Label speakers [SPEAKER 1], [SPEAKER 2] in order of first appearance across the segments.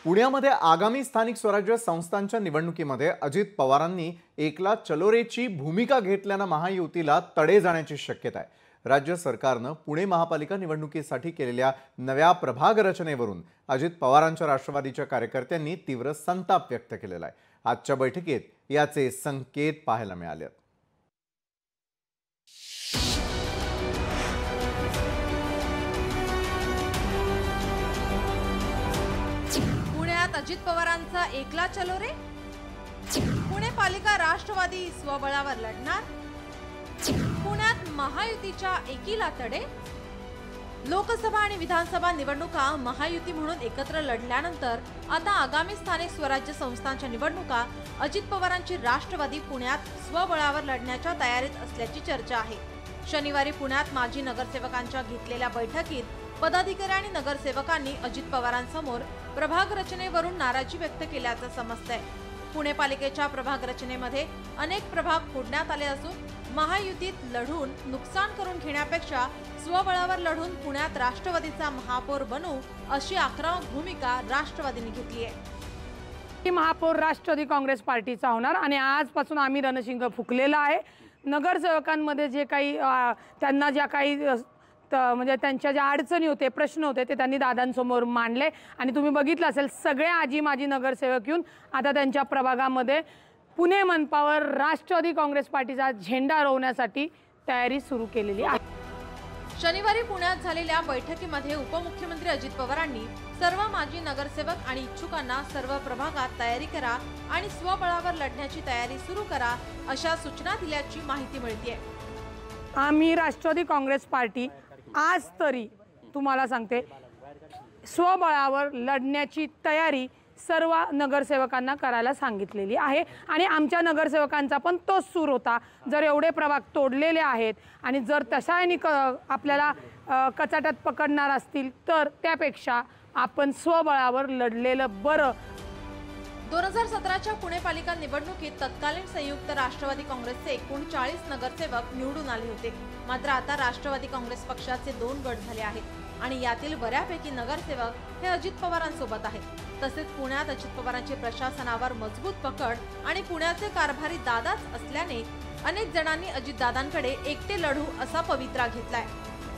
[SPEAKER 1] पुण्यामध्ये आगामी स्थानिक स्वराज्य संस्थांच्या निवडणुकीमध्ये अजित पवारांनी एकला चलोरेची भूमिका घेतल्याने महायुतीला तडे जाण्याची शक्यता आहे। राज्य सरकारने पुणे महापालिका निवडणुकीसाठी केलेल्या नव्या प्रभाग रचनेवरून अजित पवारांच्या राष्ट्रवादीच्या कार्यकर्त्यांनी तीव्र संताप व्यक्त केलेला आहे। आजच्या बैठकीत याचे संकेत पाहायला मिळाले।
[SPEAKER 2] पुण्यात अजित पवारांचा एकला चलो रे। पुणे पालिका राष्ट्रवादी स्वबळावर लढणार। पुण्यात महायुतीच्या एकीला तडे। लोकसभा आणि विधानसभा निवडणुका महायुती म्हणून एकत्र लढल्यानंतर आता आगामी स्थानिक स्वराज्य संस्थांच्या निवडणुका अजित पवारांची राष्ट्रवादी पुण्यात स्वबळावर लढण्याच्या तयारीत असल्याची चर्चा आहे। शनिवारी पुण्यात माजी नगरसेवकांच्या घेतलेल्या बैठकीत पदाधिकारी आणि नगरसेवकांनी अजित पवारांसमोर प्रभाग रचनेवरून नाराजी व्यक्त केल्याचं समजतंय। पुणे पालिकेच्या प्रभाग रचनेमध्ये अनेक प्रभाग फोडण्यात आले असून महायुतीत लढून नुकसान करून घेण्यापेक्षा स्वबळावर लढून पुण्यात राष्ट्रवादीचा महापौर बनू अशी आक्रमक भूमिका राष्ट्रवादीने घेतली आहे।
[SPEAKER 3] महापौर राष्ट्रवादी काँग्रेस पार्टीचा होणार आणि आजपासून आम्ही रणशिंग फुकलेला आहे। नगरसेवकांमध्ये जे काही त्यांना ज्या काही म्हणजे त्यांच्या ज्या अडचणी होते, प्रश्न होते ते त्यांनी दादांसमोर मांडले आणि तुम्ही बघितलं असेल सगळे आजी माजी नगरसेवक येऊन आता त्यांच्या प्रभागामध्ये पुणे मनपावर राष्ट्रवादी काँग्रेस पार्टीचा झेंडा रोवण्यासाठी तयारी सुरू केलेली आहे।
[SPEAKER 2] शनिवारी पुण्यात झालेल्या बैठकीमध्ये उपमुख्यमंत्री अजित पवारांनी सर्व माजी नगरसेवक आणि इच्छुकांना सर्व प्रभागात तयारी करा आणि स्वबळावर लढण्याची तयारी सुरू करा अशा सूचना दिल्याची माहिती मिळते।
[SPEAKER 3] आम्ही राष्ट्रवादी काँग्रेस पार्टी आज तरी तुम्हाला सांगते स्वबळावर लढण्याची तयारी सर्व नगरसेवकांना करायला सांगितलेली आहे आणि आमच्या नगरसेवकांचा पण तोच सूर होता। जर एवढे प्रभाग तोडलेले आहेत आणि जर तशाने आपल्याला कचाट्यात पकडणार असतील तर त्यापेक्षा आपण स्वबळावर लढलेलं बरं।
[SPEAKER 2] 2017च्या पुणे पालिका निवडणुकीत तत्कालीन संयुक्त राष्ट्रवादी काँग्रेसचे 39 नगरसेवक निवडून आले होते। मात्र आता राष्ट्रवादी काँग्रेस पक्षाचे 2 गट झाले आहेत आणि यातील बऱ्यापैकी नगरसेवक हे अजित पवारांसोबत आहेत। तसेच पुण्यात अजित पवारांची प्रशासनावर मजबूत पकड आणि पुण्याचे कारभारी दादाच असल्याने अनेक जणांनी अजितदादांकडे एकटे लढू असा पवित्रा घेतलाय।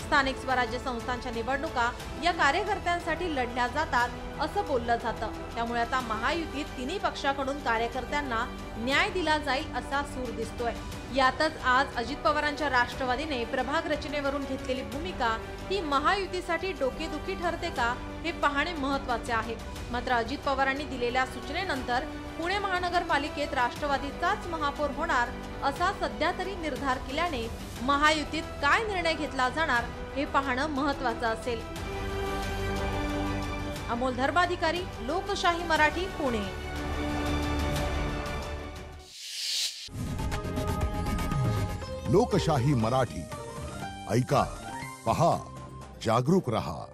[SPEAKER 2] स्थानिक स्वराज्य संस्थांच्या निवडणुका या कार्यकर्त्यांसाठी लढल्या जातात असं बोललं जातं। त्यामुळे आता महायुतीत तिन्ही पक्षाकडून कार्यकर्त्यांना न्याय दिला जाईल असा सूर दिसतोय। यातच आज अजित पवारांच्या राष्ट्रवादीने प्रभाग रचनेवरून घेतलेली भूमिका ही महायुतीसाठी डोकेदुखी ठरते का हे पाहणे महत्त्वाचे आहे। मात्र अजित पवारांनी दिलेल्या सूचनेनंतर पुणे महानगरपालिकेत राष्ट्रवादीचाच महापौर होणार असा सध्या तरी निर्धार केल्याने महायुतीत काय निर्णय घेतला जाणार हे पाहणं महत्त्वाचं असेल। अमोल धर्माधिकारी, लोकशाही मराठी, पुणे।
[SPEAKER 4] लोकशाही मराठी ऐका, पहा, जागरूक रहा।